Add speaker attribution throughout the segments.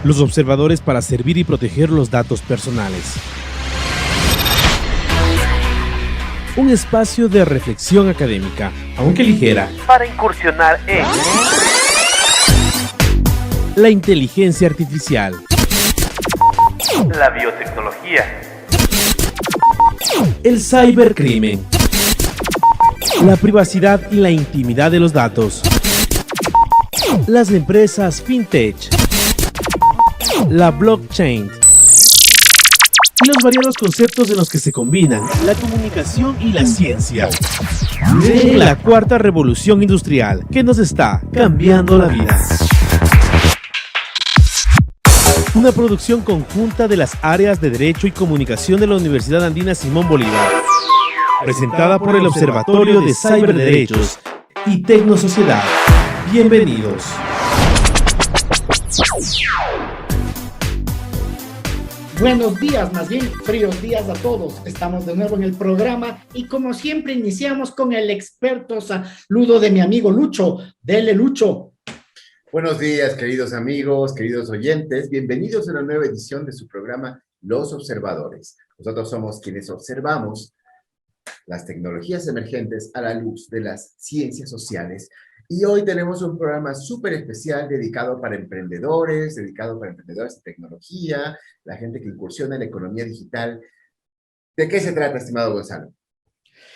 Speaker 1: Los observadores para servir y proteger los datos personales. Un espacio de reflexión académica, aunque ligera,
Speaker 2: para incursionar en
Speaker 1: la inteligencia artificial,
Speaker 2: la biotecnología,
Speaker 1: el cibercrimen, la privacidad y la intimidad de los datos, las empresas fintech, la blockchain y los variados conceptos en los que se combinan la comunicación y la ciencia. En la cuarta revolución industrial que nos está cambiando la vida. Una producción conjunta de las áreas de Derecho y Comunicación de la Universidad Andina Simón Bolívar. Presentada por el Observatorio de Ciberderechos y Tecnosociedad. Bienvenidos.
Speaker 3: Buenos días, más bien fríos días a todos. Estamos de nuevo en el programa y como siempre iniciamos con el experto saludo de mi amigo Lucho. Dele, Lucho.
Speaker 4: Buenos días, queridos amigos, queridos oyentes. Bienvenidos a una nueva edición de su programa Los Observadores. Nosotros somos quienes observamos las tecnologías emergentes a la luz de las ciencias sociales. Y hoy tenemos un programa súper especial dedicado para emprendedores de tecnología, la gente que incursiona en la economía digital. ¿De qué se trata, estimado Gonzalo?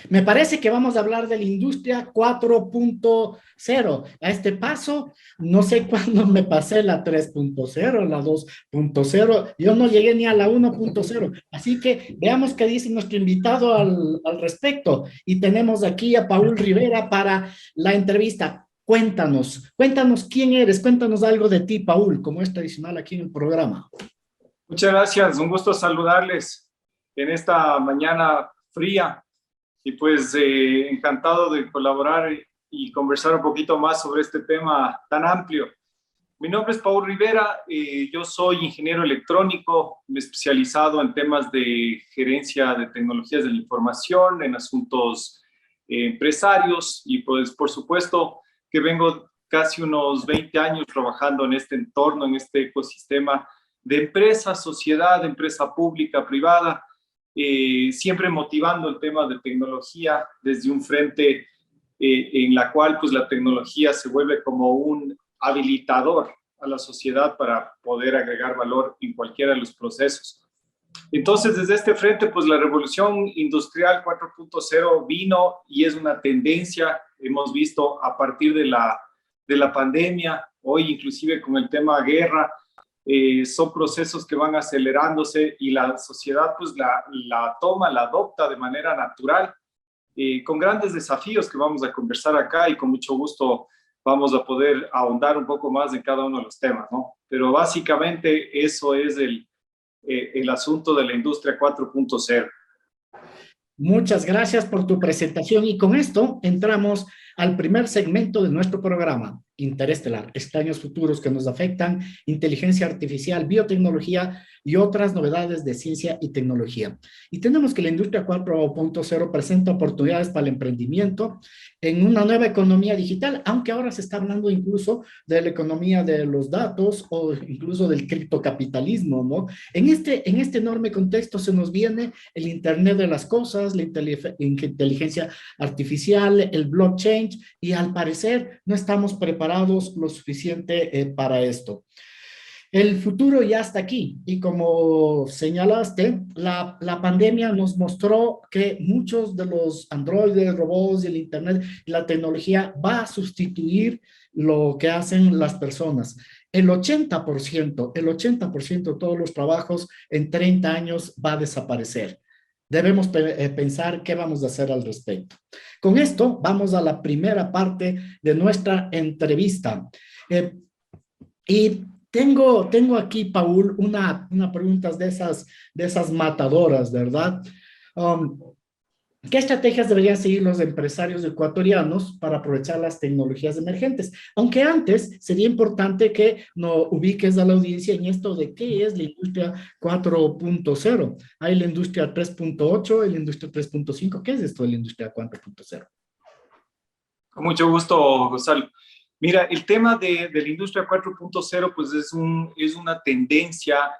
Speaker 3: Me parece que vamos a hablar de la industria 4.0. A este paso, no sé cuándo me pasé la 3.0, la 2.0. Yo no llegué ni a la 1.0. Así que veamos qué dice nuestro invitado al respecto. Y tenemos aquí a Paul Rivera para la entrevista. Cuéntanos quién eres, cuéntanos algo de ti, Paul, como es tradicional aquí en el programa.
Speaker 5: Muchas gracias, un gusto saludarles en esta mañana fría y pues encantado de colaborar y conversar un poquito más sobre este tema tan amplio. Mi nombre es Paul Rivera, yo soy ingeniero electrónico, especializado en temas de gerencia de tecnologías de la información, en asuntos empresarios y pues por supuesto que vengo casi unos 20 años trabajando en este entorno, en este ecosistema de empresa, sociedad, empresa pública, privada, siempre motivando el tema de tecnología desde un frente en la cual pues la tecnología se vuelve como un habilitador a la sociedad para poder agregar valor en cualquiera de los procesos. Entonces, desde este frente, pues la revolución industrial 4.0 vino y es una tendencia, hemos visto a partir de la pandemia, hoy inclusive con el tema guerra, son procesos que van acelerándose y la sociedad pues la toma, la adopta de manera natural, con grandes desafíos que vamos a conversar acá y con mucho gusto vamos a poder ahondar un poco más en cada uno de los temas, ¿no? Pero básicamente eso es el asunto de la industria 4.0.
Speaker 3: Muchas gracias por tu presentación y con esto entramos al primer segmento de nuestro programa, Interestelar, extraños futuros que nos afectan, inteligencia artificial, biotecnología y otras novedades de ciencia y tecnología. Y tenemos que la industria 4.0 presenta oportunidades para el emprendimiento en una nueva economía digital, aunque ahora se está hablando incluso de la economía de los datos o incluso del criptocapitalismo, ¿no? En este enorme contexto se nos viene el Internet de las cosas, la inteligencia artificial, el blockchain, y al parecer no estamos preparados lo suficiente para esto. El futuro ya está aquí y como señalaste, la pandemia nos mostró que muchos de los androides, robots y el Internet y la tecnología va a sustituir lo que hacen las personas. El 80% de todos los trabajos en 30 años va a desaparecer. Debemos pensar qué vamos a hacer al respecto. Con esto vamos a la primera parte de nuestra entrevista. Y tengo aquí, Paul, una pregunta de esas matadoras, ¿verdad? ¿Qué estrategias deberían seguir los empresarios ecuatorianos para aprovechar las tecnologías emergentes? Aunque antes sería importante que nos ubiques a la audiencia en esto de qué es la industria 4.0. Hay la industria 3.8, la industria 3.5. ¿Qué es esto de la industria 4.0?
Speaker 5: Con mucho gusto, Gonzalo. Mira, el tema de la industria 4.0 pues es una tendencia,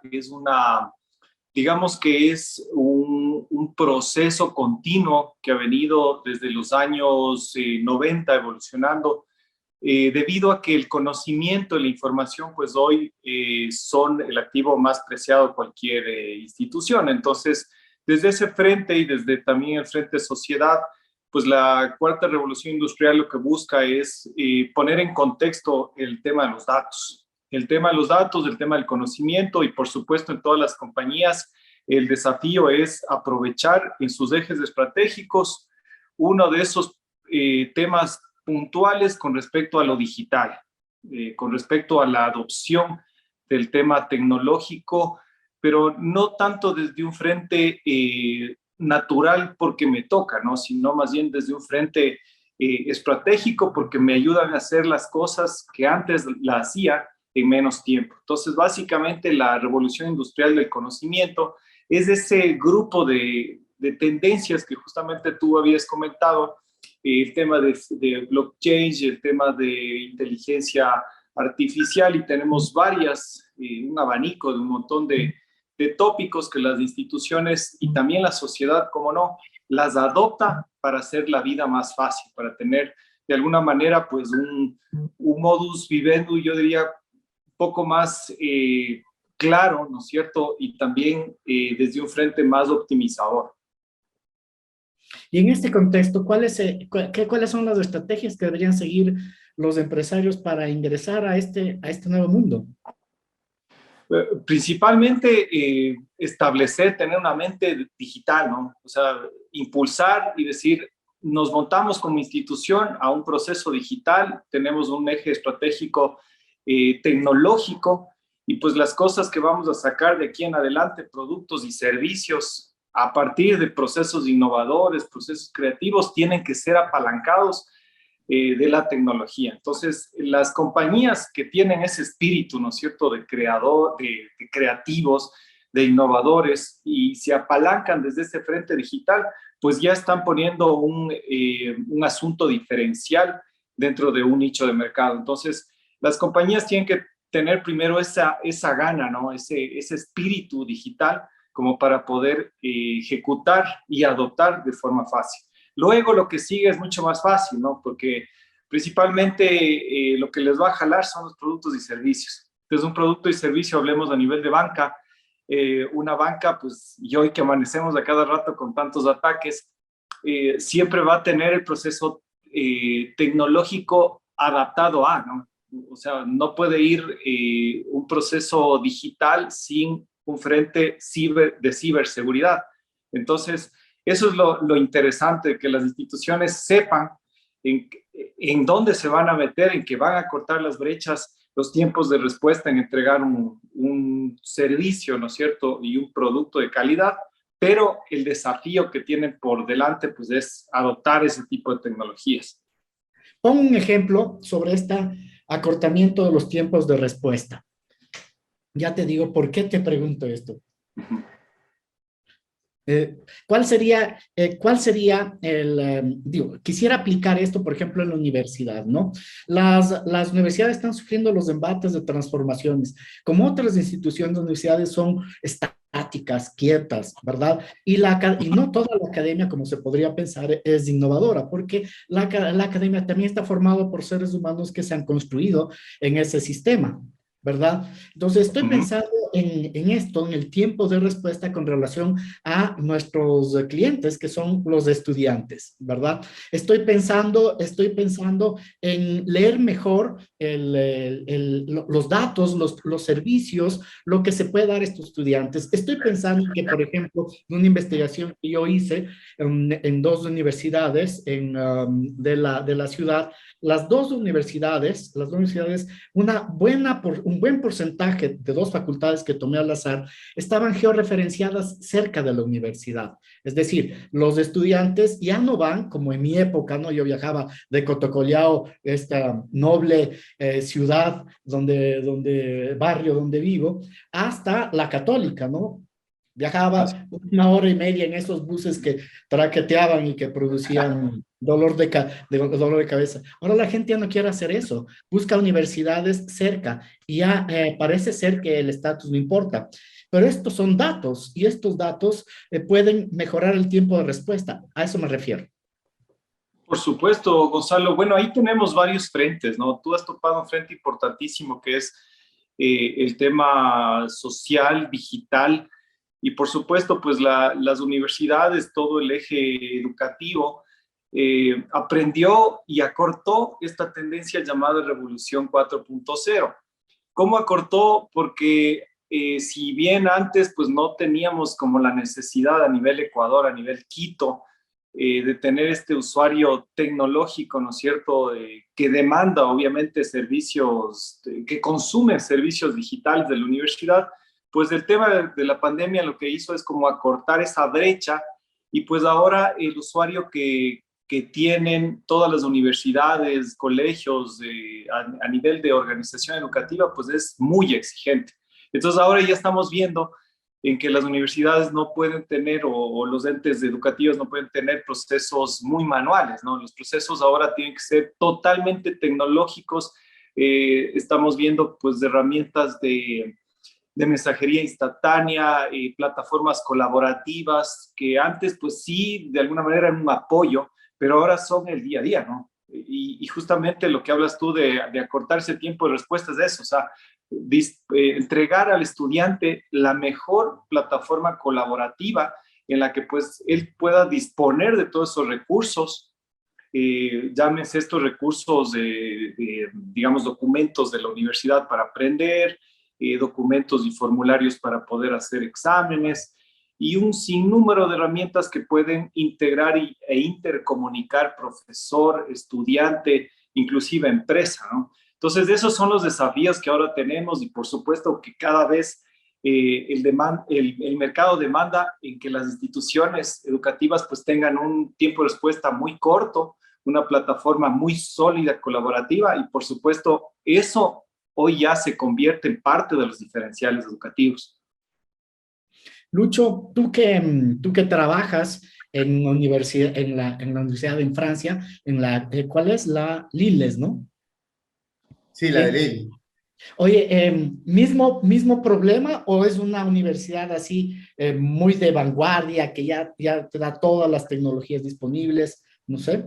Speaker 5: digamos que es un proceso continuo que ha venido desde los años 90 evolucionando, debido a que el conocimiento y la información pues hoy son el activo más preciado de cualquier institución. Entonces, desde ese frente y desde también el frente sociedad, pues la cuarta revolución industrial lo que busca es poner en contexto el tema de los datos. El tema de los datos, el tema del conocimiento y por supuesto en todas las compañías el desafío es aprovechar en sus ejes estratégicos uno de esos temas puntuales con respecto a lo digital, con respecto a la adopción del tema tecnológico, pero no tanto desde un frente natural porque me toca, ¿no? Sino más bien desde un frente estratégico porque me ayudan a hacer las cosas que antes la hacía en menos tiempo. Entonces, básicamente, la revolución industrial del conocimiento es ese grupo de tendencias que justamente tú habías comentado, el tema de blockchain, el tema de inteligencia artificial, y tenemos un abanico de un montón de tópicos que las instituciones y también la sociedad, como no, las adopta para hacer la vida más fácil, para tener de alguna manera pues un modus vivendi, yo diría, un poco más claro, ¿no es cierto? Y también desde un frente más optimizador.
Speaker 3: Y en este contexto, ¿cuáles son las estrategias que deberían seguir los empresarios para ingresar a este nuevo mundo?
Speaker 5: Principalmente tener una mente digital, ¿no? O sea, impulsar y decir, nos montamos como institución a un proceso digital, tenemos un eje estratégico tecnológico y pues las cosas que vamos a sacar de aquí en adelante, productos y servicios a partir de procesos innovadores, procesos creativos, tienen que ser apalancados de la tecnología. Entonces, las compañías que tienen ese espíritu, ¿no es cierto?, de creativos, de innovadores, y se apalancan desde ese frente digital, pues ya están poniendo un asunto diferencial dentro de un nicho de mercado. Entonces, las compañías tienen que tener primero esa gana, ¿no?, ese espíritu digital como para poder ejecutar y adoptar de forma fácil. Luego lo que sigue es mucho más fácil, ¿no? Porque principalmente lo que les va a jalar son los productos y servicios. Entonces, un producto y servicio, hablemos a nivel de banca, una banca, pues, y hoy que amanecemos a cada rato con tantos ataques, siempre va a tener el proceso tecnológico adaptado a, ¿no? O sea, no puede ir un proceso digital sin un frente de ciberseguridad. Entonces, eso es lo interesante, que las instituciones sepan en dónde se van a meter, en que van a cortar las brechas, los tiempos de respuesta en entregar un servicio, ¿no es cierto?, y un producto de calidad, pero el desafío que tienen por delante, pues, es adoptar ese tipo de tecnologías.
Speaker 3: Pon un ejemplo sobre este acortamiento de los tiempos de respuesta. Ya te digo por qué te pregunto esto. ¿Cuál sería quisiera aplicar esto, por ejemplo, en la universidad, ¿no? Las universidades están sufriendo los embates de transformaciones, como otras instituciones, universidades son estáticas, quietas, ¿verdad? Y no toda la academia, como se podría pensar, es innovadora, porque la academia también está formada por seres humanos que se han construido en ese sistema, ¿verdad? Entonces, estoy pensando en esto, en el tiempo de respuesta con relación a nuestros clientes, que son los estudiantes, ¿verdad? Estoy pensando en leer mejor los datos, los servicios, lo que se puede dar a estos estudiantes. Estoy pensando que, por ejemplo, en una investigación que yo hice en dos universidades de la ciudad, las dos universidades, un buen porcentaje de dos facultades que tomé al azar estaban georreferenciadas cerca de la universidad. Es decir, los estudiantes ya no van, como en mi época, ¿no? Yo viajaba de Cotocollao, esta noble ciudad, barrio donde vivo, hasta la Católica, ¿no? Viajaba 1 hora y media en esos buses que traqueteaban y que producían dolor de cabeza. Ahora la gente ya no quiere hacer eso. Busca universidades cerca y ya parece ser que el estatus no importa. Pero estos son datos y estos datos pueden mejorar el tiempo de respuesta. A eso me refiero.
Speaker 5: Por supuesto, Gonzalo. Bueno, ahí tenemos varios frentes, ¿no? Tú has topado un frente importantísimo que es el tema social, digital, y por supuesto, pues las universidades, todo el eje educativo, aprendió y acortó esta tendencia llamada Revolución 4.0. ¿Cómo acortó? Porque si bien antes pues no teníamos como la necesidad a nivel Ecuador, a nivel Quito, de tener este usuario tecnológico, ¿no es cierto?, que demanda obviamente servicios, que consume servicios digitales de la universidad, pues el tema de la pandemia lo que hizo es como acortar esa brecha y pues ahora el usuario que tienen todas las universidades, colegios, a nivel de organización educativa, pues es muy exigente. Entonces ahora ya estamos viendo en que las universidades no pueden tener, o los entes educativos no pueden tener procesos muy manuales, ¿no? Los procesos ahora tienen que ser totalmente tecnológicos. Estamos viendo, pues, herramientas de mensajería instantánea, plataformas colaborativas, que antes, pues sí, de alguna manera eran un apoyo, pero ahora son el día a día, ¿no? Y justamente lo que hablas tú de acortarse el tiempo de respuesta es eso, o sea, entregar al estudiante la mejor plataforma colaborativa en la que pues él pueda disponer de todos esos recursos, llámense estos recursos digamos, documentos de la universidad para aprender, documentos y formularios para poder hacer exámenes y un sinnúmero de herramientas que pueden integrar e intercomunicar profesor, estudiante, inclusive empresa, ¿no? Entonces, esos son los desafíos que ahora tenemos y por supuesto que cada vez el mercado demanda en que las instituciones educativas pues tengan un tiempo de respuesta muy corto, una plataforma muy sólida, colaborativa y por supuesto eso hoy ya se convierte en parte de los diferenciales educativos.
Speaker 3: Lucho, tú que trabajas en la universidad, en la universidad en Francia, ¿cuál es? La Lilles, ¿no?
Speaker 4: Sí, la de Lille.
Speaker 3: Oye, ¿mismo problema o es una universidad así muy de vanguardia que ya te da todas las tecnologías disponibles? No sé.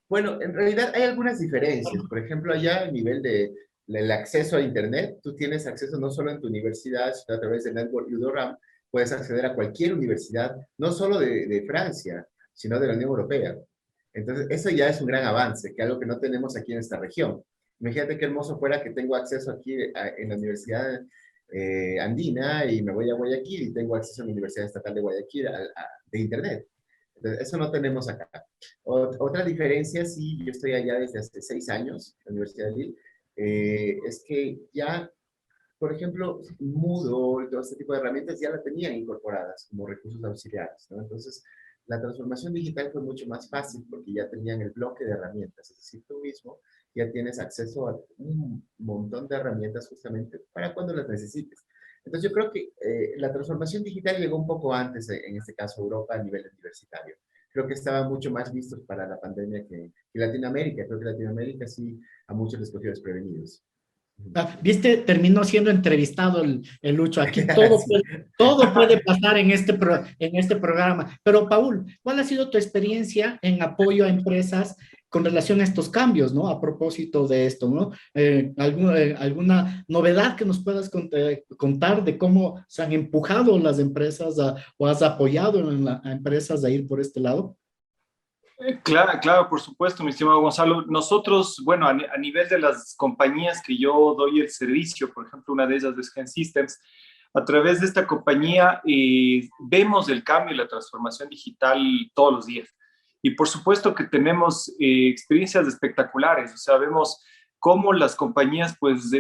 Speaker 4: Bueno, en realidad hay algunas diferencias. Por ejemplo, allá a nivel del acceso a Internet, tú tienes acceso no solo en tu universidad, sino a través del network Udoram, puedes acceder a cualquier universidad, no solo de Francia, sino de la Unión Europea. Entonces, eso ya es un gran avance, que es algo que no tenemos aquí en esta región. Imagínate qué hermoso fuera que tengo acceso aquí en la Universidad Andina y me voy a Guayaquil y tengo acceso a la Universidad Estatal de Guayaquil de Internet. Entonces, eso no tenemos acá. Otra diferencia, sí, yo estoy allá desde hace 6 años, en la Universidad de Lille, es que ya, por ejemplo, Moodle, todo este tipo de herramientas ya la tenían incorporadas como recursos auxiliares, ¿no? Entonces, la transformación digital fue mucho más fácil porque ya tenían el bloque de herramientas, es decir, tú mismo ya tienes acceso a un montón de herramientas justamente para cuando las necesites. Entonces yo creo que la transformación digital llegó un poco antes, en este caso Europa, a nivel universitario. Creo que estaban mucho más listos para la pandemia que Latinoamérica. Creo que Latinoamérica sí a muchos les cogió desprevenidos.
Speaker 3: Viste, terminó siendo entrevistado el Lucho. Aquí
Speaker 4: Sí.
Speaker 3: todo puede pasar en este programa. Pero, Paul, ¿cuál ha sido tu experiencia en apoyo a empresas con relación a estos cambios, ¿no? A propósito de esto, ¿no? ¿Alguna novedad que nos puedas contar de cómo se han empujado las empresas o has apoyado a empresas a ir por este lado?
Speaker 5: Claro, claro, por supuesto, mi estimado Gonzalo. Nosotros, bueno, a nivel de las compañías que yo doy el servicio, por ejemplo, una de ellas es Gen Systems, a través de esta compañía vemos el cambio y la transformación digital todos los días. Y por supuesto que tenemos experiencias espectaculares, o sea, vemos cómo las compañías, pues,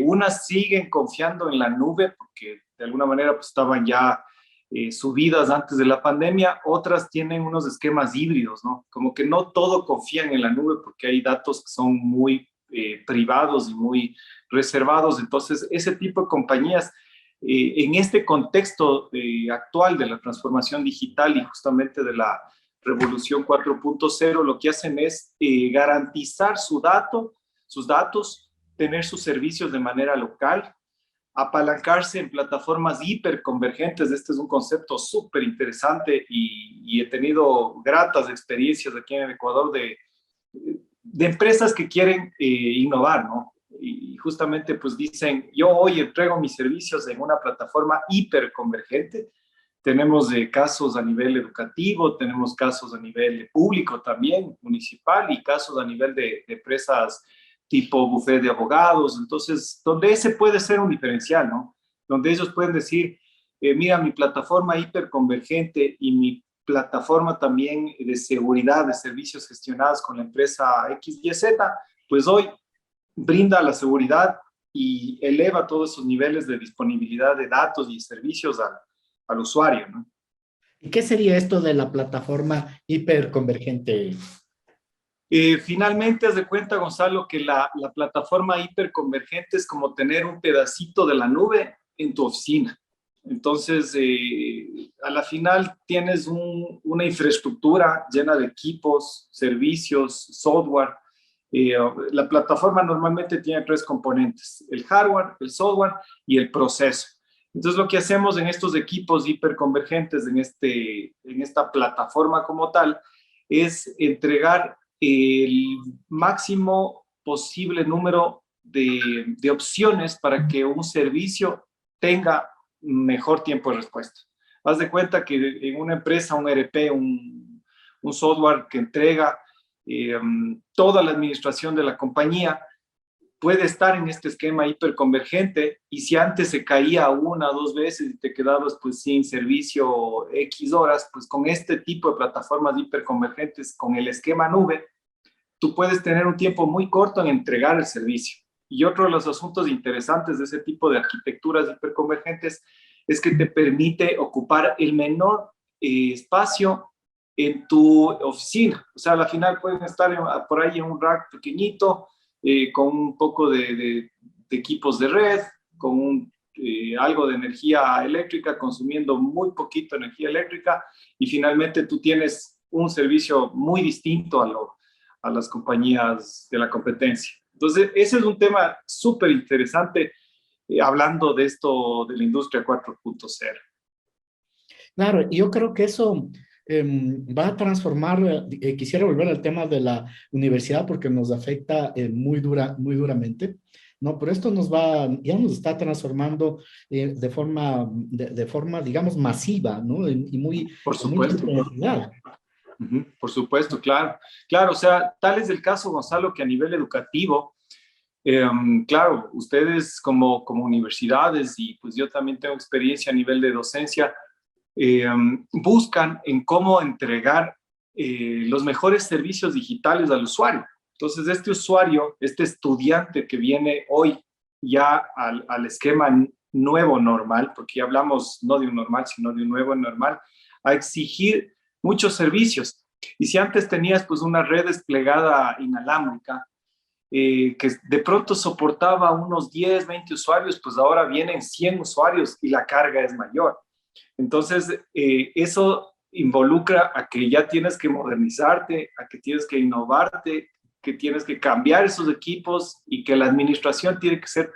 Speaker 5: unas siguen confiando en la nube, porque de alguna manera pues, estaban ya subidas antes de la pandemia, otras tienen unos esquemas híbridos, ¿no? Como que no todo confían en la nube porque hay datos que son muy privados y muy reservados. Entonces, ese tipo de compañías En este contexto actual de la transformación digital y justamente de la revolución 4.0, lo que hacen es garantizar sus datos, tener sus servicios de manera local, apalancarse en plataformas hiperconvergentes. Este es un concepto súper interesante y he tenido gratas experiencias aquí en el Ecuador de empresas que quieren innovar, ¿no? Y justamente pues dicen, yo hoy entrego mis servicios en una plataforma hiperconvergente. Tenemos casos a nivel educativo, tenemos casos a nivel público también, municipal, y casos a nivel de empresas tipo buffet de abogados. Entonces, donde ese puede ser un diferencial, ¿no? Donde ellos pueden decir, mira, mi plataforma hiperconvergente y mi plataforma también de seguridad de servicios gestionados con la empresa XYZ, pues hoy brinda la seguridad y eleva todos esos niveles de disponibilidad de datos y servicios al usuario, ¿no?
Speaker 3: ¿Y qué sería esto de la plataforma hiperconvergente?
Speaker 5: Finalmente, haz de cuenta, Gonzalo, que la plataforma hiperconvergente es como tener un pedacito de la nube en tu oficina. Entonces, a la final tienes una infraestructura llena de equipos, servicios, software. La plataforma normalmente tiene 3 componentes: el hardware, el software y el proceso. Entonces, lo que hacemos en estos equipos hiperconvergentes, en esta plataforma como tal, es entregar el máximo posible número de opciones para que un servicio tenga mejor tiempo de respuesta. Haz de cuenta que en una empresa, un ERP, un software que entrega toda la administración de la compañía, puede estar en este esquema hiperconvergente, y si antes se caía 1 o 2 veces y te quedabas pues sin servicio X horas, pues con este tipo de plataformas hiperconvergentes, con el esquema nube, tú puedes tener un tiempo muy corto en entregar el servicio. Y otro de los asuntos interesantes de ese tipo de arquitecturas hiperconvergentes es que te permite ocupar el menor espacio en tu oficina. O sea, al final pueden estar por ahí en un rack pequeñito, con un poco de equipos de red, con algo de energía eléctrica, consumiendo muy poquito energía eléctrica, y finalmente tú tienes un servicio muy distinto a las compañías de la competencia. Entonces, ese es un tema súper interesante, hablando de esto de la industria 4.0.
Speaker 3: Claro, yo creo que eso va a transformar, quisiera volver al tema de la universidad porque nos afecta muy duramente, ¿no? Pero esto ya nos está transformando de forma, digamos, masiva, ¿no? Y
Speaker 5: Por
Speaker 3: con mucha
Speaker 5: supuesto.
Speaker 3: intensidad.
Speaker 5: Por supuesto, claro. Claro, o sea, tal es el caso, Gonzalo, que a nivel educativo, claro, ustedes como universidades, y pues yo también tengo experiencia a nivel de docencia, buscan en cómo entregar los mejores servicios digitales al usuario. Entonces, este usuario, este estudiante que viene hoy ya al esquema nuevo normal, porque ya hablamos no de un normal, sino de un nuevo normal, a exigir muchos servicios. Y si antes tenías pues una red desplegada inalámbrica, que de pronto soportaba unos 10, 20 usuarios, pues ahora vienen 100 usuarios y la carga es mayor. Entonces, eso involucra a que ya tienes que modernizarte, a que tienes que innovarte, que tienes que cambiar esos equipos, y que la administración tiene que ser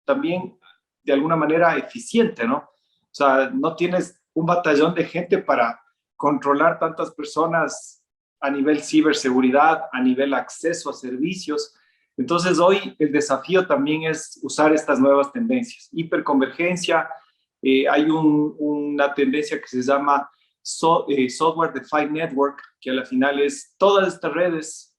Speaker 5: también de alguna manera eficiente, ¿no? O sea, no tienes un batallón de gente para controlar tantas personas a nivel ciberseguridad, a nivel acceso a servicios. Entonces, hoy el desafío también es usar estas nuevas tendencias. Hiperconvergencia, hay una tendencia que se llama Software Defined Network, que a la final es todas estas redes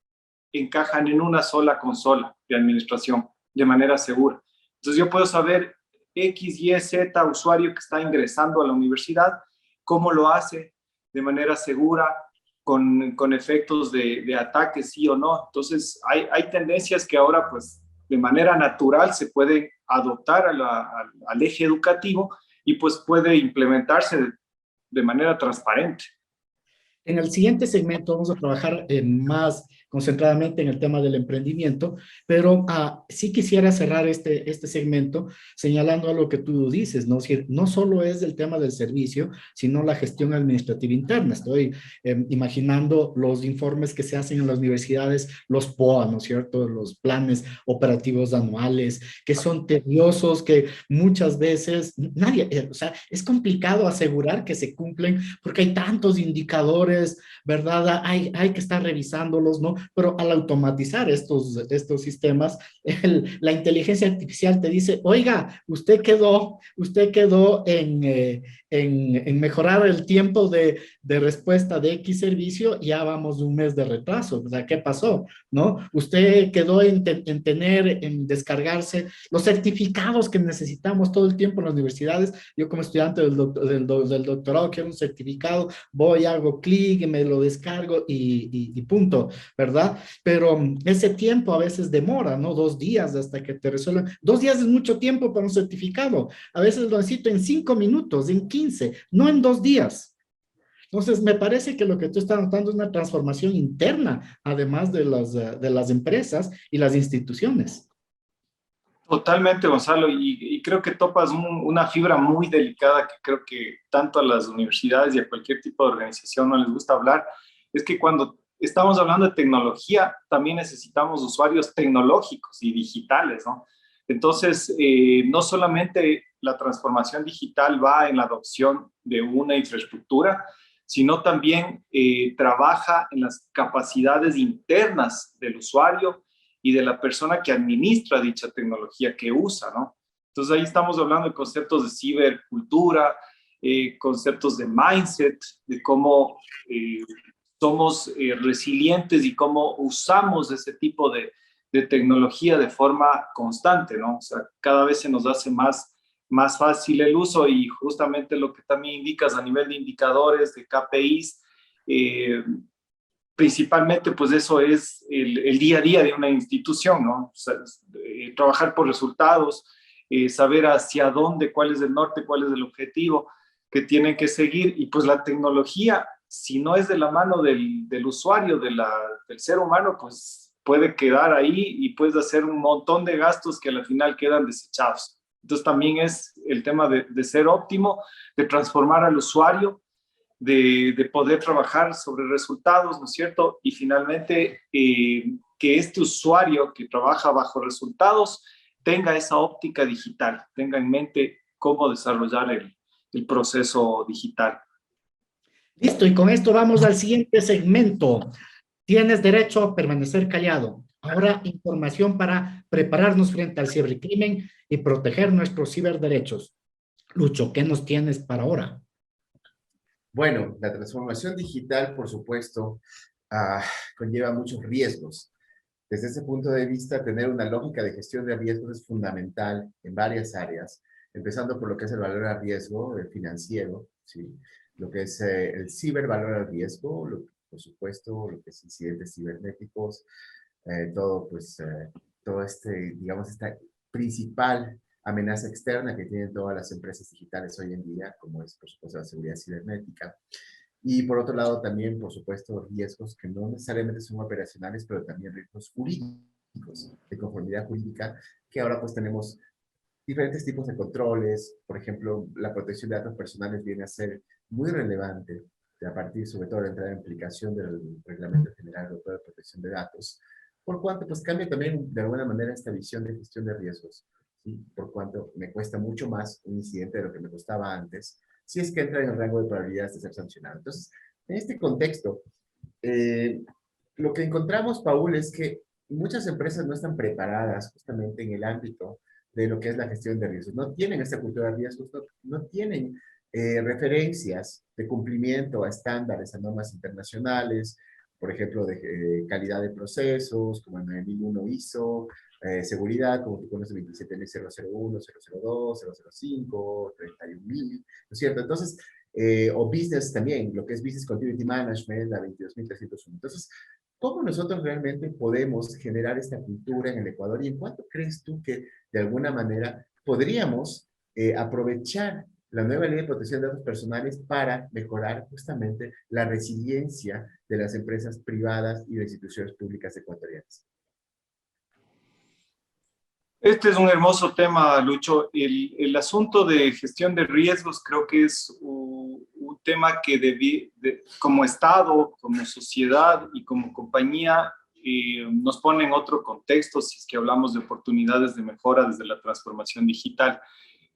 Speaker 5: encajan en una sola consola de administración de manera segura. Entonces, yo puedo saber X, Y, Z usuario que está ingresando a la universidad, cómo lo hace de manera segura, con efectos de ataque, sí o no. Entonces, hay tendencias que ahora, pues, de manera natural se pueden adoptar al eje educativo, y pues puede implementarse de manera transparente.
Speaker 3: En el siguiente segmento vamos a trabajar más concentradamente en el tema del emprendimiento, pero sí quisiera cerrar este segmento señalando a lo que tú dices, ¿no? Es decir, no solo es el tema del servicio, sino la gestión administrativa interna. Estoy imaginando los informes que se hacen en las universidades, los POA, ¿no es cierto? Los planes operativos anuales, que son tediosos, que muchas veces nadie, o sea, es complicado asegurar que se cumplen porque hay tantos indicadores, ¿verdad? Hay que estar revisándolos, ¿no? Pero al automatizar estos sistemas, la inteligencia artificial te dice, oiga, usted quedó en mejorar el tiempo de respuesta de X servicio, ya vamos un mes de retraso. O sea, ¿qué pasó? ¿No? Usted quedó en descargarse los certificados que necesitamos todo el tiempo en las universidades. Yo como estudiante del doctorado quiero un certificado, voy, hago clic, me lo descargo y punto, ¿verdad? Pero ese tiempo a veces demora, ¿no? 2 días hasta que te resuelvan. 2 días es mucho tiempo para un certificado. A veces lo necesito en 5 minutos, en 15, no en 2 días. Entonces, me parece que lo que tú estás notando es una transformación interna, además de las empresas y las instituciones.
Speaker 5: Totalmente, Gonzalo, y creo que topas una fibra muy delicada que creo que tanto a las universidades y a cualquier tipo de organización no les gusta hablar, es que cuando estamos hablando de tecnología, también necesitamos usuarios tecnológicos y digitales, ¿no? Entonces, no solamente la transformación digital va en la adopción de una infraestructura, sino también trabaja en las capacidades internas del usuario y de la persona que administra dicha tecnología que usa, ¿no? Entonces ahí estamos hablando de conceptos de cibercultura, conceptos de mindset, de cómo somos resilientes y cómo usamos ese tipo de tecnología de forma constante, ¿no? O sea, cada vez se nos hace más fácil el uso y justamente lo que también indicas a nivel de indicadores, de KPIs, principalmente, pues eso es el día a día de una institución, ¿no? O sea, trabajar por resultados, saber hacia dónde, cuál es el norte, cuál es el objetivo que tienen que seguir. Y pues la tecnología, si no es de la mano del usuario, del ser humano, pues puede quedar ahí y puedes hacer un montón de gastos que al final quedan desechados. Entonces también es el tema de ser óptimo, de transformar al usuario, de poder trabajar sobre resultados, ¿no es cierto? Y finalmente, que este usuario que trabaja bajo resultados tenga esa óptica digital, tenga en mente cómo desarrollar el proceso digital.
Speaker 3: Listo, y con esto vamos al siguiente segmento. Tienes derecho a permanecer callado. Ahora, información para prepararnos frente al cibercrimen y proteger nuestros ciberderechos. Lucho, ¿qué nos tienes para ahora?
Speaker 4: Bueno, la transformación digital, por supuesto, conlleva muchos riesgos. Desde ese punto de vista, tener una lógica de gestión de riesgos es fundamental en varias áreas, empezando por lo que es el valor al riesgo, el financiero, ¿sí? Lo que es el cibervalor al riesgo, por supuesto, lo que es incidentes cibernéticos, todo digamos, esta principal amenaza externa que tienen todas las empresas digitales hoy en día, como es, por supuesto, la seguridad cibernética. Y por otro lado, también, por supuesto, riesgos que no necesariamente son operacionales, pero también riesgos jurídicos, de conformidad jurídica, que ahora pues tenemos diferentes tipos de controles. Por ejemplo, la protección de datos personales viene a ser muy relevante a partir, sobre todo, de la entrada en aplicación del Reglamento General Europeo de Protección de Datos, por cuanto pues cambia también de alguna manera esta visión de gestión de riesgos, ¿sí? Por cuanto me cuesta mucho más un incidente de lo que me costaba antes, si es que entra en el rango de probabilidades de ser sancionado. Entonces, en este contexto, lo que encontramos, Paul, es que muchas empresas no están preparadas justamente en el ámbito de lo que es la gestión de riesgos. No tienen esta cultura de riesgos, no tienen referencias de cumplimiento a estándares, a normas internacionales, por ejemplo, de calidad de procesos, como el 9001 ISO, seguridad, como tú conoces, 27001, 002, 005, 31000, ¿no es cierto? Entonces, o business también, lo que es Business Continuity Management, la 22301. Entonces, ¿cómo nosotros realmente podemos generar esta cultura en el Ecuador? ¿Y en cuánto crees tú que, de alguna manera, podríamos aprovechar la nueva ley de protección de datos personales para mejorar justamente la resiliencia de las empresas privadas y de instituciones públicas ecuatorianas?
Speaker 5: Este es un hermoso tema, Lucho. El asunto de gestión de riesgos creo que es un tema que como Estado, como sociedad y como compañía nos pone en otro contexto si es que hablamos de oportunidades de mejora desde la transformación digital.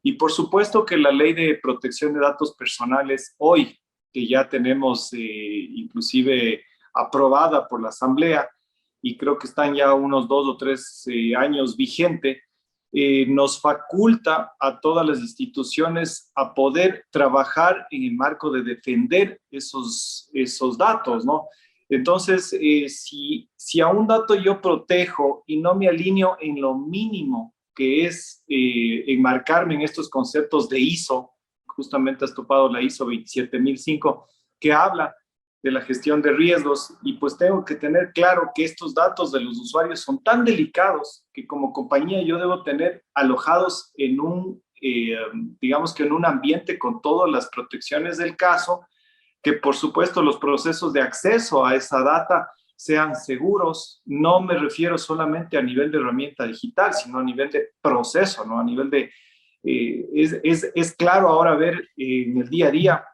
Speaker 5: Y por supuesto que la ley de protección de datos personales hoy, que ya tenemos inclusive aprobada por la Asamblea, y creo que están ya unos 2 o 3 años vigente, nos faculta a todas las instituciones a poder trabajar en el marco de defender esos datos, ¿no? Entonces, si a un dato yo protejo y no me alineo en lo mínimo, que es enmarcarme en estos conceptos de ISO, justamente has topado la ISO 27005, que habla de la gestión de riesgos, y pues tengo que tener claro que estos datos de los usuarios son tan delicados que como compañía yo debo tener alojados en digamos que en un ambiente con todas las protecciones del caso, que por supuesto los procesos de acceso a esa data sean seguros. No me refiero solamente a nivel de herramienta digital, sino a nivel de proceso, ¿no? A nivel de... es claro ahora ver en el día a día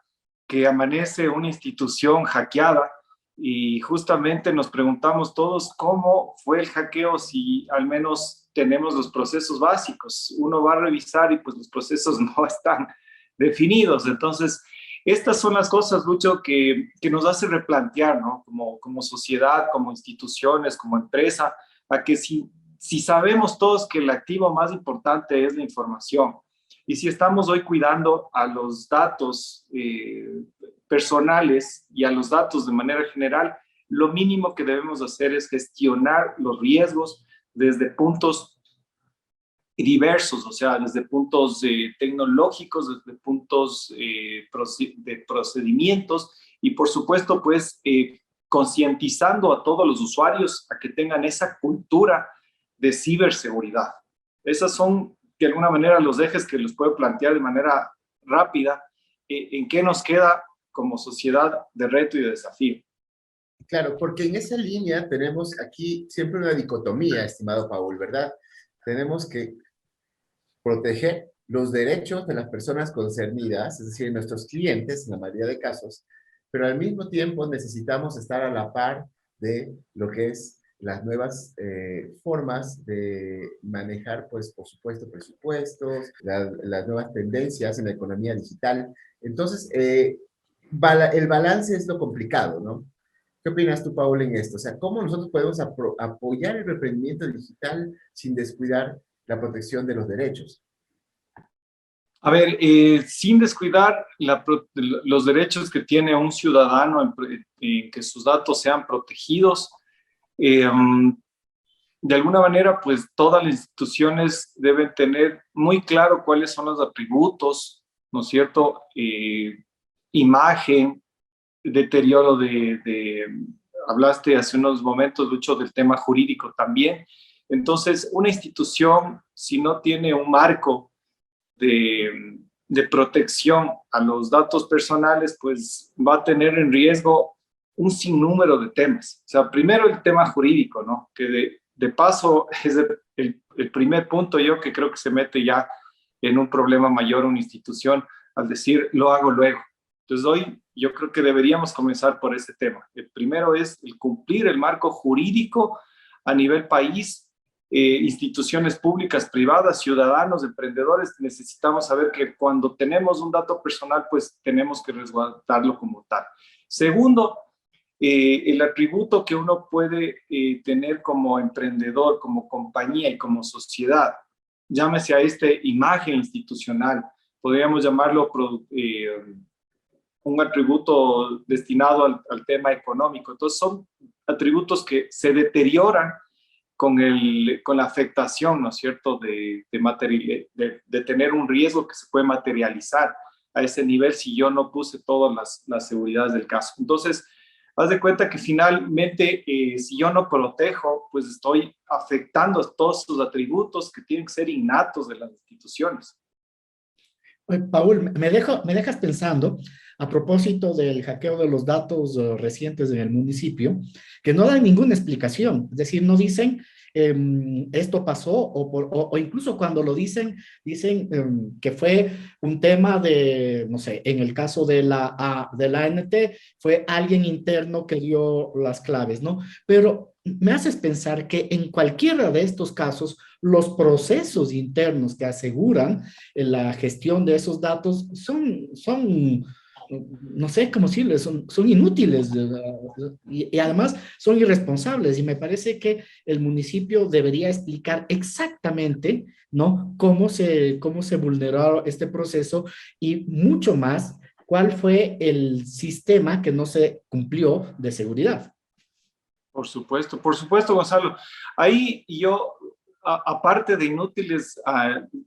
Speaker 5: que amanece una institución hackeada y justamente nos preguntamos todos cómo fue el hackeo, si al menos tenemos los procesos básicos. Uno va a revisar y pues los procesos no están definidos. Entonces, estas son las cosas, Lucho, que nos hace replantear, ¿no? Como sociedad, como instituciones, como empresa, a que si sabemos todos que el activo más importante es la información, y si estamos hoy cuidando a los datos personales y a los datos de manera general, lo mínimo que debemos hacer es gestionar los riesgos desde puntos diversos, o sea, desde puntos tecnológicos, desde puntos de procedimientos y, por supuesto, pues, concientizando a todos los usuarios a que tengan esa cultura de ciberseguridad. Esas son, de alguna manera, los ejes que les puedo plantear de manera rápida en qué nos queda como sociedad de reto y de desafío.
Speaker 4: Claro, porque en esa línea tenemos aquí siempre una dicotomía, estimado Paul, ¿verdad? Tenemos que proteger los derechos de las personas concernidas, es decir, nuestros clientes, en la mayoría de casos, pero al mismo tiempo necesitamos estar a la par de lo que es las nuevas formas de manejar, pues, por supuesto, presupuestos, las nuevas tendencias en la economía digital. Entonces, el balance es lo complicado, ¿no? ¿Qué opinas tú, Paul, en esto? O sea, ¿cómo nosotros podemos apoyar el emprendimiento digital sin descuidar la protección de los derechos?
Speaker 5: A ver, sin descuidar los derechos que tiene un ciudadano en que sus datos sean protegidos, de alguna manera, pues todas las instituciones deben tener muy claro cuáles son los atributos, ¿no es cierto? Imagen, deterioro hablaste hace unos momentos, Lucho, del tema jurídico también. Entonces, una institución, si no tiene un marco de protección a los datos personales, pues va a tener en riesgo un sinnúmero de temas. O sea, primero el tema jurídico, ¿no? Que de paso es el primer punto yo que creo que se mete ya en un problema mayor una institución al decir, lo hago luego. Entonces hoy yo creo que deberíamos comenzar por ese tema. El primero es el cumplir el marco jurídico a nivel país, instituciones públicas, privadas, ciudadanos, emprendedores. Necesitamos saber que cuando tenemos un dato personal, pues tenemos que resguardarlo como tal. Segundo, el atributo que uno puede tener como emprendedor, como compañía y como sociedad, llámese a imagen institucional, podríamos llamarlo un atributo destinado al tema económico. Entonces son atributos que se deterioran con la afectación, ¿no es cierto?, de tener un riesgo que se puede materializar a ese nivel si yo no puse todas las seguridades del caso. Entonces, haz de cuenta que finalmente, si yo no protejo, pues estoy afectando todos sus atributos que tienen que ser innatos de las instituciones.
Speaker 3: Oye, Paul, me dejas pensando a propósito del hackeo de los datos recientes en el municipio, que no dan ninguna explicación, es decir, no dicen esto pasó o incluso cuando lo dicen, dicen que fue un tema de, no sé, en el caso de de la ANT, fue alguien interno que dio las claves, ¿no? Pero me haces pensar que en cualquiera de estos casos, los procesos internos que aseguran la gestión de esos datos no sé cómo decirles, son inútiles y además son irresponsables. Y me parece que el municipio debería explicar exactamente, ¿no? Cómo se vulneró este proceso y mucho más, cuál fue el sistema que no se cumplió de seguridad.
Speaker 5: Por supuesto, Gonzalo. Ahí yo, aparte de inútiles,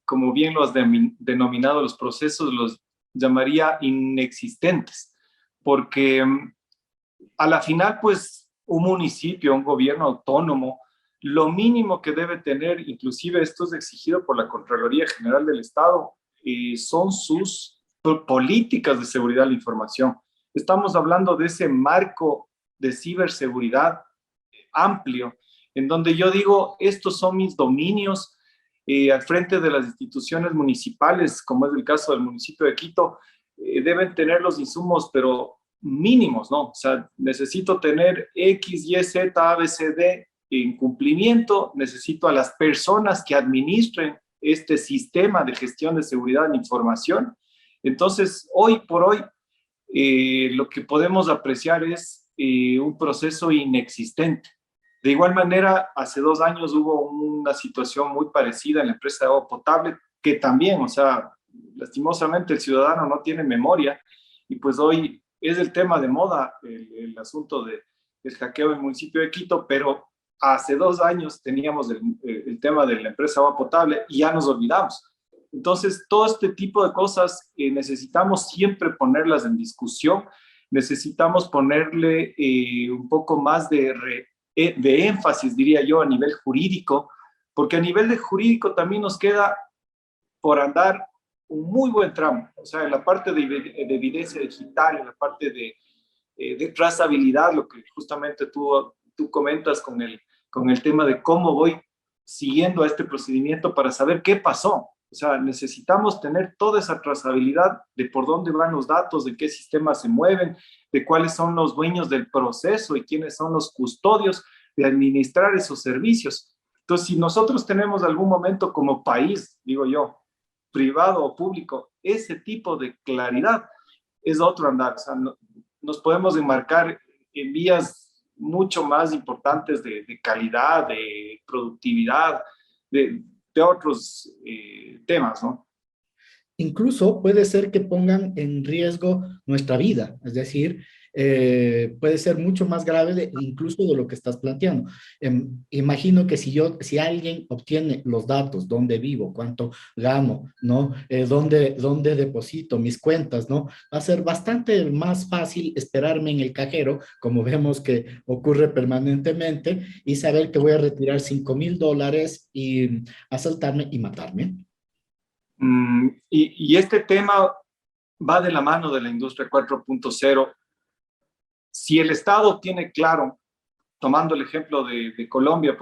Speaker 5: como bien lo has denominado, los procesos los llamaría inexistentes, porque a la final, pues, un municipio, un gobierno autónomo, lo mínimo que debe tener, inclusive esto es exigido por la Contraloría General del Estado, son sus políticas de seguridad de la información. Estamos hablando de ese marco de ciberseguridad amplio, en donde yo digo, estos son mis dominios al frente de las instituciones municipales, como es el caso del municipio de Quito, deben tener los insumos, pero mínimos, ¿no? O sea, necesito tener X, Y, Z, A, B, C, D en cumplimiento, necesito a las personas que administren este sistema de gestión de seguridad de información. Entonces, hoy por hoy, lo que podemos apreciar es un proceso inexistente. De igual manera, hace 2 años hubo una situación muy parecida en la empresa de agua potable, que también, o sea, lastimosamente el ciudadano no tiene memoria, y pues hoy es el tema de moda, el asunto del hackeo del municipio de Quito, pero hace 2 años teníamos el tema de la empresa de agua potable y ya nos olvidamos. Entonces, todo este tipo de cosas necesitamos siempre ponerlas en discusión, necesitamos ponerle un poco más de énfasis, diría yo, a nivel jurídico, porque a nivel de jurídico también nos queda por andar un muy buen tramo, o sea, en la parte de evidencia digital, en la parte de trazabilidad, lo que justamente tú comentas con el tema de cómo voy siguiendo a este procedimiento para saber qué pasó. O sea, necesitamos tener toda esa trazabilidad de por dónde van los datos, de qué sistemas se mueven, de cuáles son los dueños del proceso y quiénes son los custodios de administrar esos servicios. Entonces, si nosotros tenemos algún momento como país, digo yo, privado o público, ese tipo de claridad es otro andar. O sea, nos podemos enmarcar en vías mucho más importantes de calidad, de productividad, de otros temas, ¿no?
Speaker 3: Incluso puede ser que pongan en riesgo nuestra vida, es decir, puede ser mucho más grave incluso de lo que estás planteando. Imagino que si alguien obtiene los datos, dónde vivo, cuánto gano, ¿no? Dónde deposito mis cuentas, ¿no? Va a ser bastante más fácil esperarme en el cajero, como vemos que ocurre permanentemente, y saber que voy a retirar $5,000 y asaltarme y matarme.
Speaker 5: Y este tema va de la mano de la industria 4.0. Si el Estado tiene claro, tomando el ejemplo de Colombia,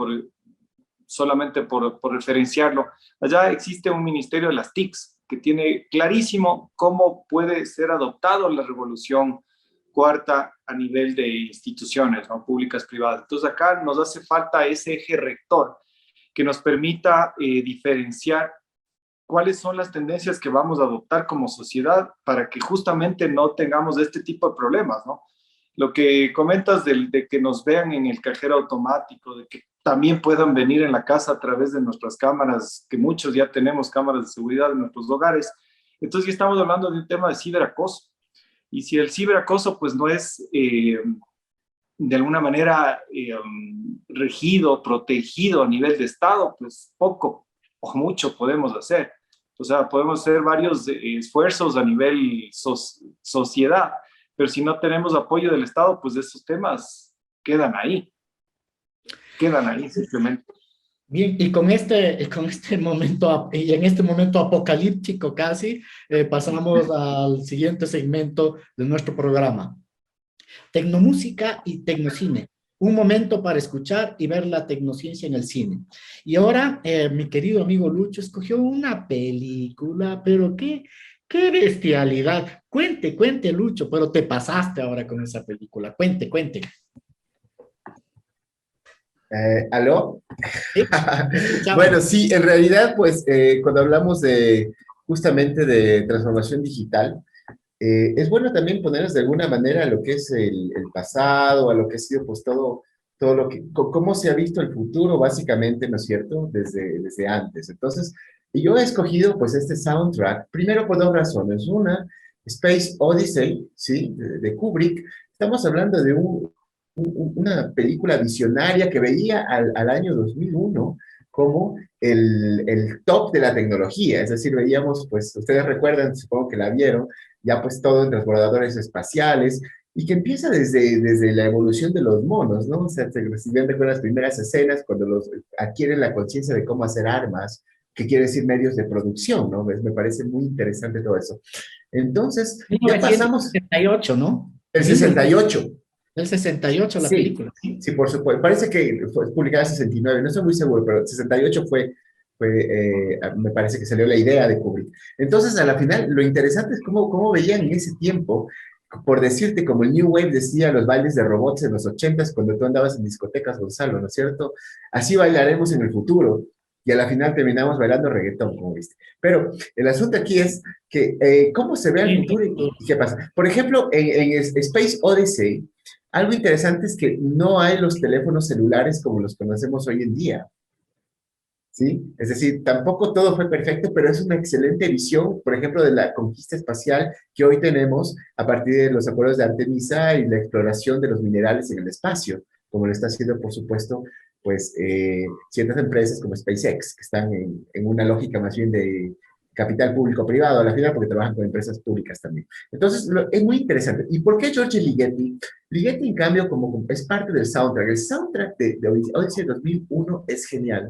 Speaker 5: solamente por referenciarlo, allá existe un ministerio de las TICs que tiene clarísimo cómo puede ser adoptado la revolución cuarta a nivel de instituciones, ¿no? Públicas, privadas. Entonces acá nos hace falta ese eje rector que nos permita diferenciar cuáles son las tendencias que vamos a adoptar como sociedad para que justamente no tengamos este tipo de problemas, ¿no? Lo que comentas de que nos vean en el cajero automático, de que también puedan venir en la casa a través de nuestras cámaras, que muchos ya tenemos cámaras de seguridad en nuestros hogares. Entonces ya estamos hablando de un tema de ciberacoso. Y si el ciberacoso pues no es de alguna manera regido, protegido a nivel de Estado, pues poco o mucho podemos hacer. O sea, podemos hacer varios esfuerzos a nivel sociedad, pero si no tenemos apoyo del Estado, pues esos temas quedan ahí simplemente.
Speaker 3: Bien, y con este momento, y en este momento apocalíptico casi, pasamos al siguiente segmento de nuestro programa. Tecnomúsica y tecnocine. Un momento para escuchar y ver la tecnociencia en el cine. Y ahora, mi querido amigo Lucho escogió una película, pero qué bestialidad. Cuente, Lucho, pero te pasaste ahora con esa película. Cuente.
Speaker 4: ¿Aló?
Speaker 3: Sí, escuchamos.
Speaker 4: Bueno, sí, en realidad, pues, cuando hablamos de justamente de transformación digital, es bueno también ponernos de alguna manera a lo que es el pasado, a lo que ha sido pues todo lo que, cómo se ha visto el futuro básicamente, ¿no es cierto? Desde antes. Entonces, yo he escogido pues este soundtrack, primero por dos razones. Una, Space Odyssey, ¿sí? De Kubrick. Estamos hablando de una película visionaria que veía al año 2001 como el top de la tecnología, es decir, veíamos, pues, ustedes recuerdan, supongo que la vieron, ya pues todo en transbordadores espaciales, y que empieza desde la evolución de los monos, ¿no? O sea, si bien recuerdan las primeras escenas, cuando los adquieren la conciencia de cómo hacer armas, que quiere decir medios de producción, ¿no? Me parece muy interesante todo eso. Entonces, ya pasamos
Speaker 3: 1968, ¿no?
Speaker 4: el 68.
Speaker 3: El 68 la
Speaker 4: Sí,
Speaker 3: película, ¿sí?
Speaker 4: sí, por supuesto. Parece que fue publicada en 69, no estoy muy seguro, pero 68 me parece que salió la idea de Kubrick. Entonces, a la final, lo interesante es cómo veían en ese tiempo, por decirte, como el New Wave decía, los bailes de robots en los 80s, cuando tú andabas en discotecas, Gonzalo, ¿no es cierto? Así bailaremos en el futuro. Y a la final terminamos bailando reggaetón, como viste. Pero el asunto aquí es que, ¿cómo se ve el
Speaker 3: Sí,
Speaker 4: futuro y qué pasa? Por ejemplo, en Space Odyssey, algo interesante es que no hay los teléfonos celulares como los conocemos hoy en día, ¿sí? Es decir, tampoco todo fue perfecto, pero es una excelente visión, por ejemplo, de la conquista espacial que hoy tenemos a partir de los acuerdos de Artemisa y la exploración de los minerales en el espacio, como lo está haciendo, por supuesto, pues ciertas empresas como SpaceX, que están en una lógica más bien de capital público-privado a la final, porque trabajan con empresas públicas también. Entonces, es muy interesante. ¿Y por qué George Ligeti? Ligeti, en cambio, como es parte del soundtrack. El soundtrack de Odyssey 2001 es genial.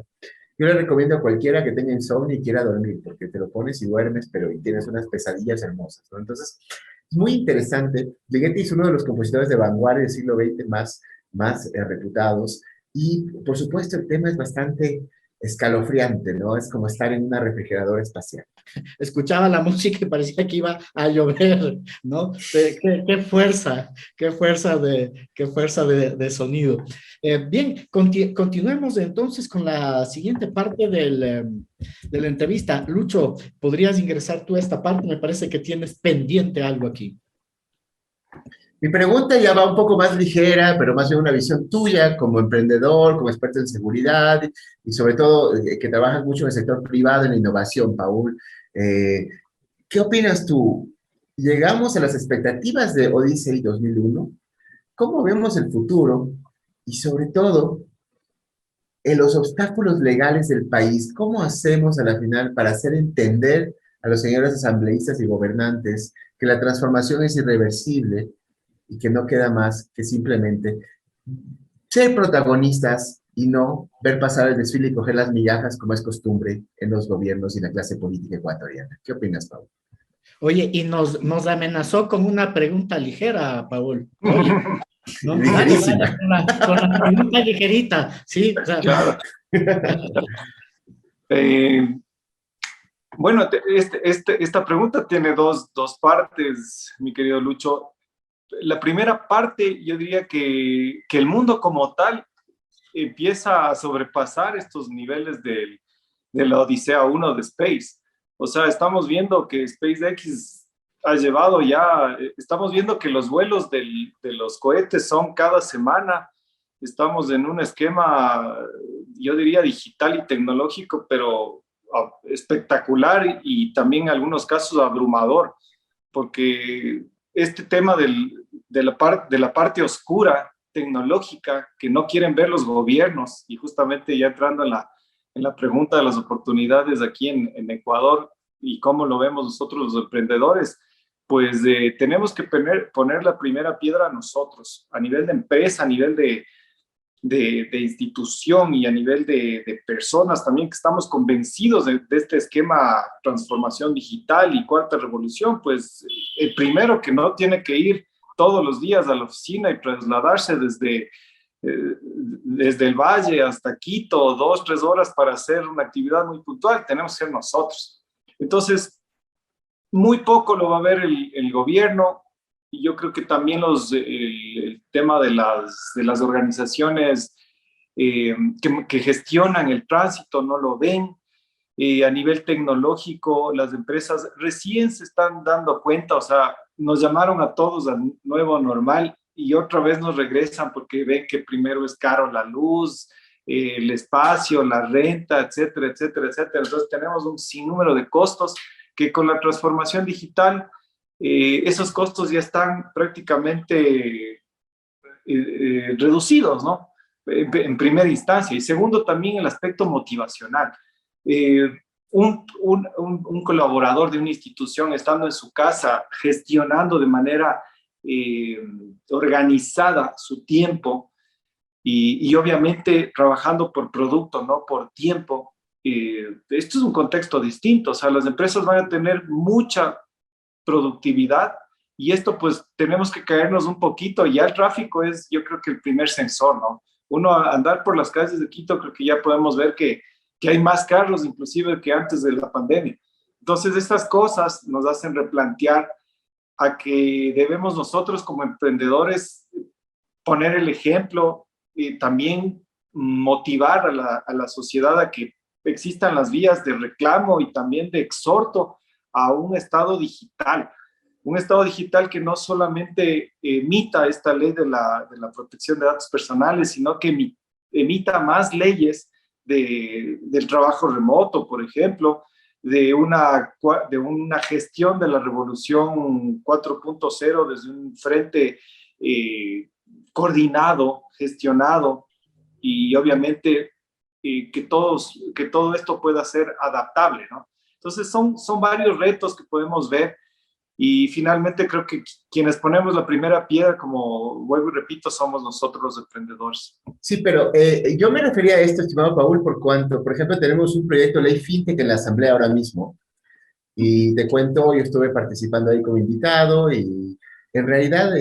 Speaker 4: Yo le recomiendo a cualquiera que tenga insomnio y quiera dormir, porque te lo pones y duermes, pero y tienes unas pesadillas hermosas, ¿no? Entonces, es muy interesante. Ligeti es uno de los compositores de vanguardia del siglo XX más reputados, y por supuesto el tema es bastante escalofriante, ¿no? Es como estar en una refrigeradora espacial.
Speaker 3: Escuchaba la música y parecía que iba a llover, ¿no? Qué fuerza de sonido. Bien, continuemos entonces con la siguiente parte de la entrevista. Lucho, ¿podrías ingresar tú a esta parte? Me parece que tienes pendiente algo aquí.
Speaker 4: Mi pregunta ya va un poco más ligera, pero más bien una visión tuya como emprendedor, como experto en seguridad y sobre todo que trabajas mucho en el sector privado, en la innovación, Paul. Eh, ¿Qué opinas tú? ¿Llegamos a las expectativas de Odyssey 2001? ¿Cómo vemos el futuro? Y sobre todo, en los obstáculos legales del país, ¿cómo hacemos a la final para hacer entender a los señores asambleístas y gobernantes que la transformación es irreversible y que no queda más que simplemente ser protagonistas y no ver pasar el desfile y coger las migajas como es costumbre en los gobiernos y la clase política ecuatoriana? ¿Qué opinas, Pablo?
Speaker 3: Oye, y nos amenazó con una pregunta ligera, Paul. Oye, ¿no? Dale,
Speaker 4: Ligerísima.
Speaker 3: con la pregunta ligerita, ¿sí? O sea,
Speaker 5: Claro. Eh, bueno, esta pregunta tiene dos partes, mi querido Lucho. La primera parte, yo diría que el mundo como tal empieza a sobrepasar estos niveles de la Odisea 1 de Space. O sea, estamos viendo que SpaceX ha llevado ya, estamos viendo que los vuelos de los cohetes son cada semana. Estamos en un esquema, yo diría, digital y tecnológico, pero espectacular y también en algunos casos abrumador, porque este tema de la parte oscura tecnológica que no quieren ver los gobiernos, y justamente ya entrando en la pregunta de las oportunidades aquí en Ecuador y cómo lo vemos nosotros los emprendedores, pues tenemos que poner la primera piedra nosotros, a nivel de empresa, a nivel de institución y a nivel de personas también que estamos convencidos de este esquema transformación digital y cuarta revolución, pues el primero que no tiene que ir todos los días a la oficina y trasladarse desde el Valle hasta Quito, 2, 3 horas para hacer una actividad muy puntual, tenemos que ser nosotros. Entonces, muy poco lo va a ver el gobierno, y yo creo que también el tema de las organizaciones que gestionan el tránsito no lo ven. A nivel tecnológico, las empresas recién se están dando cuenta, o sea, nos llamaron a todos al nuevo normal y otra vez nos regresan porque ven que primero es caro la luz, el espacio, la renta, etcétera, etcétera, etcétera. Entonces tenemos un sinnúmero de costos que con la transformación digital, esos costos ya están prácticamente reducidos, ¿no? En primera instancia. Y segundo, también el aspecto motivacional. Un colaborador de una institución estando en su casa, gestionando de manera organizada su tiempo y obviamente trabajando por producto, no por tiempo. Esto es un contexto distinto, o sea, las empresas van a tener mucha productividad y esto pues tenemos que caernos un poquito. Ya el tráfico es, yo creo que el primer sensor, ¿no? Uno andar por las calles de Quito, creo que ya podemos ver que hay más carros inclusive que antes de la pandemia. Entonces estas cosas nos hacen replantear a que debemos nosotros como emprendedores poner el ejemplo y también motivar a la sociedad a que existan las vías de reclamo y también de exhorto a un Estado digital. Un Estado digital que no solamente emita esta ley de la protección de datos personales, sino que emita más leyes del trabajo remoto, por ejemplo, de una gestión de la revolución 4.0 desde un frente coordinado, gestionado y obviamente que todo esto pueda ser adaptable, ¿no? Entonces son varios retos que podemos ver y finalmente creo que quienes ponemos la primera piedra, como vuelvo y repito, somos nosotros los emprendedores.
Speaker 4: Sí, pero yo me refería a esto, estimado Paul, por cuanto, por ejemplo, tenemos un proyecto de ley FinTech en la Asamblea ahora mismo. Y te cuento, yo estuve participando ahí como invitado y en realidad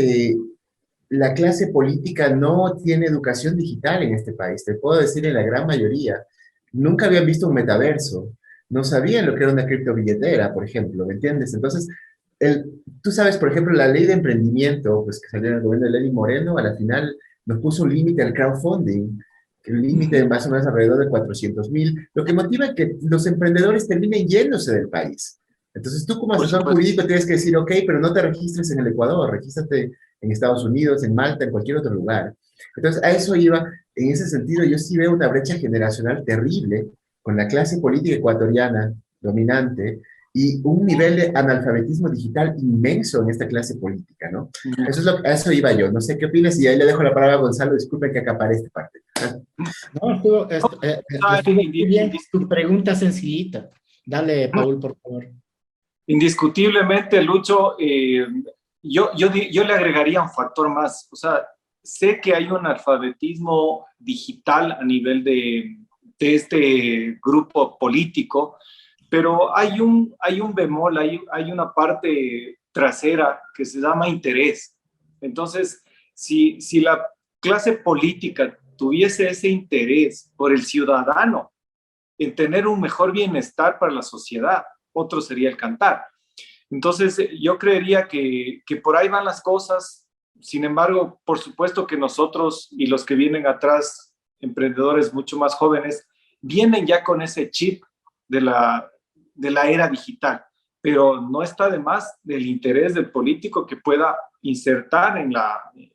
Speaker 4: la clase política no tiene educación digital en este país. Te puedo decir en la gran mayoría. Nunca habían visto un metaverso. No sabían lo que era una criptobilletera, por ejemplo, ¿me entiendes? Entonces, tú sabes, por ejemplo, la ley de emprendimiento, pues que salió en el gobierno de Lenín Moreno, a la final nos puso un límite al crowdfunding, que el límite más o menos alrededor de 400,000, lo que motiva que los emprendedores terminen yéndose del país. Entonces tú como asesor jurídico tienes que decir, ok, pero no te registres en el Ecuador, regístrate en Estados Unidos, en Malta, en cualquier otro lugar. Entonces a eso iba, en ese sentido yo sí veo una brecha generacional terrible con la clase política ecuatoriana dominante y un nivel de analfabetismo digital inmenso en esta clase política, ¿no? A eso iba yo. No sé qué opinas y ahí le dejo la palabra a Gonzalo. Disculpe que acaparé esta parte.
Speaker 3: No, estuvo bien. Tu pregunta sencillita. Dale, Paul, por favor.
Speaker 5: Indiscutiblemente, Lucho, yo le agregaría un factor más. O sea, sé que hay un analfabetismo digital a nivel de este grupo político, pero hay un bemol, hay una parte trasera que se llama interés. Entonces, si la clase política tuviese ese interés por el ciudadano en tener un mejor bienestar para la sociedad, otro sería el cantar. Entonces, yo creería que por ahí van las cosas. Sin embargo, por supuesto que nosotros y los que vienen atrás, emprendedores mucho más jóvenes, vienen ya con ese chip de la era digital, pero no está de más del interés del político que pueda insertar en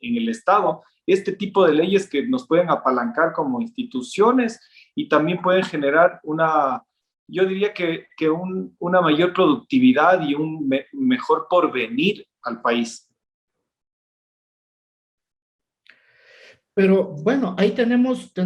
Speaker 5: el Estado este tipo de leyes que nos pueden apalancar como instituciones y también pueden generar yo diría que una mayor productividad y un mejor porvenir al país.
Speaker 3: Pero bueno, ahí tenemos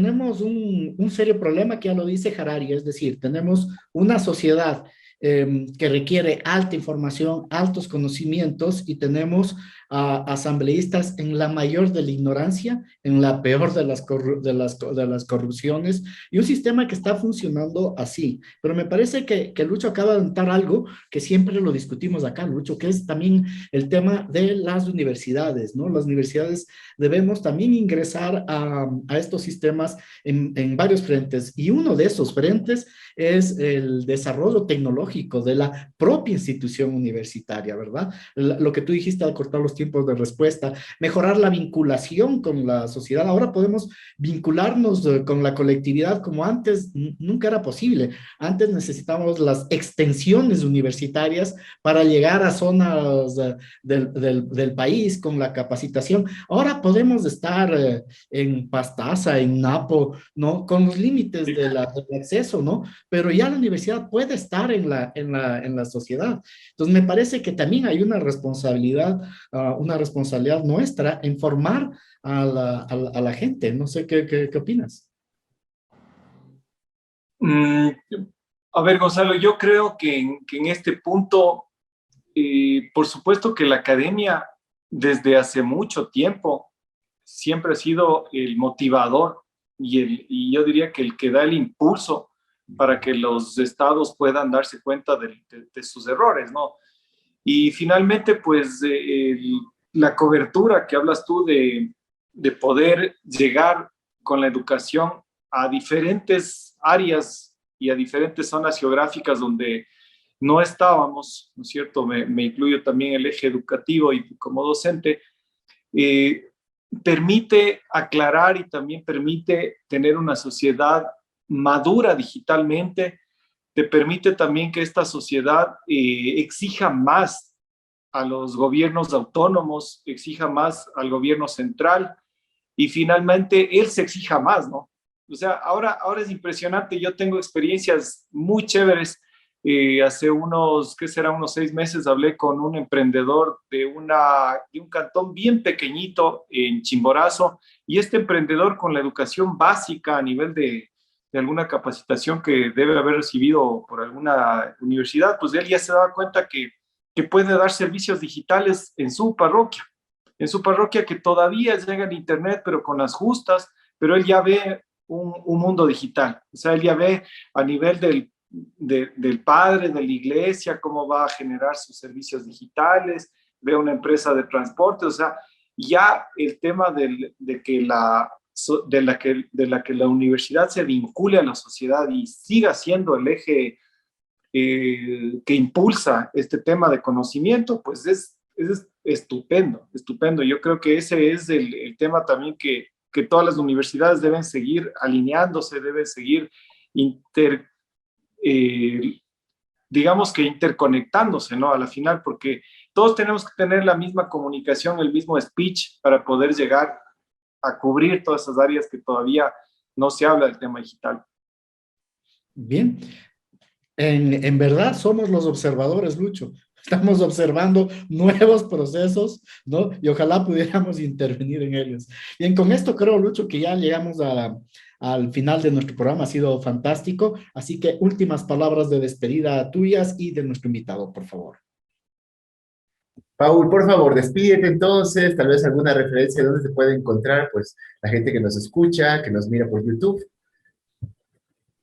Speaker 3: un serio problema que ya lo dice Harari, es decir, tenemos una sociedad que requiere alta información, altos conocimientos, y tenemos a asambleístas en la mayor de la ignorancia, en la peor de las corrupciones, y un sistema que está funcionando así. Pero me parece que Lucho acaba de aventar algo que siempre lo discutimos acá, Lucho, que es también el tema de las universidades, ¿no? Las universidades debemos también ingresar a estos sistemas en varios frentes, y uno de esos frentes es el desarrollo tecnológico de la propia institución universitaria, ¿verdad? Lo que tú dijiste al cortar los tiempos de respuesta, mejorar la vinculación con la sociedad. Ahora podemos vincularnos con la colectividad como antes nunca era posible. Antes necesitábamos las extensiones universitarias para llegar a zonas del país con la capacitación. Ahora podemos estar en Pastaza, en Napo, ¿no? Con los límites del acceso, ¿no? Pero ya la universidad puede estar en la sociedad. Entonces, me parece que también hay una responsabilidad nuestra en formar a la gente. No sé qué opinas.
Speaker 5: A ver, Gonzalo, yo creo que en este punto, por supuesto que la academia desde hace mucho tiempo siempre ha sido el motivador y yo diría que el que da el impulso para que los estados puedan darse cuenta de sus errores, ¿no? Y finalmente, pues, la cobertura que hablas tú de poder llegar con la educación a diferentes áreas y a diferentes zonas geográficas donde no estábamos, ¿no es cierto? Me incluyo también el eje educativo y como docente, permite aclarar y también permite tener una sociedad madura digitalmente, te permite también que esta sociedad exija más a los gobiernos autónomos, exija más al gobierno central y finalmente él se exija más, ¿no? O sea, ahora es impresionante, yo tengo experiencias muy chéveres. Hace unos 6 meses hablé con un emprendedor de un cantón bien pequeñito en Chimborazo, y este emprendedor con la educación básica a nivel de alguna capacitación que debe haber recibido por alguna universidad, pues él ya se daba cuenta que puede dar servicios digitales en su parroquia que todavía llega en internet, pero con las justas, pero él ya ve un mundo digital. O sea, él ya ve a nivel del padre, de la iglesia, cómo va a generar sus servicios digitales, ve una empresa de transporte, o sea, ya el tema de que la universidad se vincule a la sociedad y siga siendo el eje que impulsa este tema de conocimiento, pues es estupendo, estupendo. Yo creo que ese es el tema también que todas las universidades deben seguir alineándose, deben seguir digamos que interconectándose, ¿no? A la final, porque todos tenemos que tener la misma comunicación, el mismo speech para poder llegar a cubrir todas esas áreas que todavía no se habla del tema digital.
Speaker 3: Bien. En verdad somos los observadores, Lucho. Estamos observando nuevos procesos, ¿no? Y ojalá pudiéramos intervenir en ellos. Bien, con esto creo, Lucho, que ya llegamos al final de nuestro programa. Ha sido fantástico. Así que últimas palabras de despedida tuyas y de nuestro invitado, por favor.
Speaker 4: Paul, por favor, despídete entonces, tal vez alguna referencia de dónde se puede encontrar, pues, la gente que nos escucha, que nos mira por YouTube.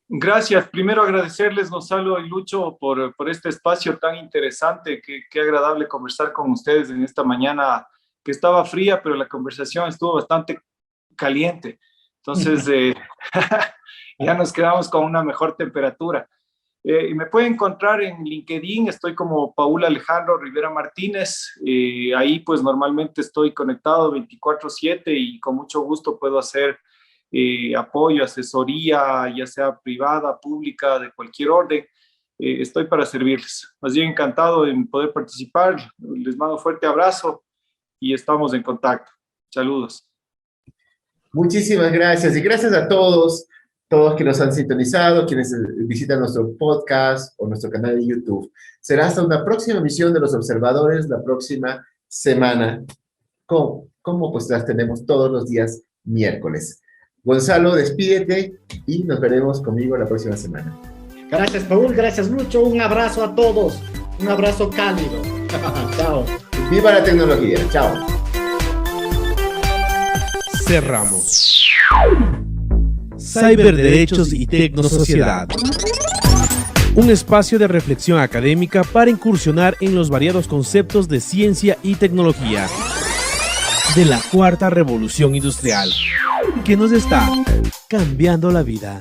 Speaker 5: Gracias. Primero agradecerles, Gonzalo y Lucho, por este espacio tan interesante. Qué agradable conversar con ustedes en esta mañana que estaba fría, pero la conversación estuvo bastante caliente. Entonces, ya nos quedamos con una mejor temperatura. Y me pueden encontrar en LinkedIn, estoy como Paul Alejandro Rivera Martínez. Ahí pues normalmente estoy conectado 24/7 y con mucho gusto puedo hacer apoyo, asesoría, ya sea privada, pública, de cualquier orden. Estoy para servirles. Más bien encantado en poder participar. Les mando un fuerte abrazo y estamos en contacto. Saludos.
Speaker 4: Muchísimas gracias y gracias a todos que nos han sintonizado, quienes visitan nuestro podcast o nuestro canal de YouTube. Será hasta una próxima emisión de Los Observadores la próxima semana, como pues las tenemos todos los días miércoles. Gonzalo, despídete y nos veremos conmigo la próxima semana.
Speaker 3: Gracias, Paul, gracias, Lucho. Un abrazo a todos. Un abrazo cálido. Chao.
Speaker 4: ¡Viva la tecnología! ¡Chao!
Speaker 1: Cerramos. Cyberderechos y Tecnosociedad. Un espacio de reflexión académica para incursionar en los variados conceptos de ciencia y tecnología de la cuarta revolución industrial, que nos está cambiando la vida.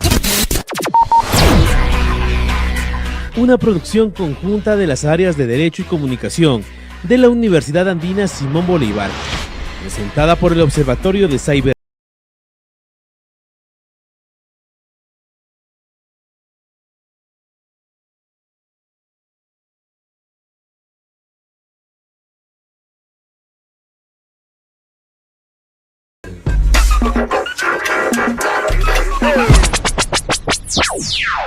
Speaker 1: Una producción conjunta de las áreas de Derecho y Comunicación de la Universidad Andina Simón Bolívar, presentada por el Observatorio de Cyber.
Speaker 2: Yeah.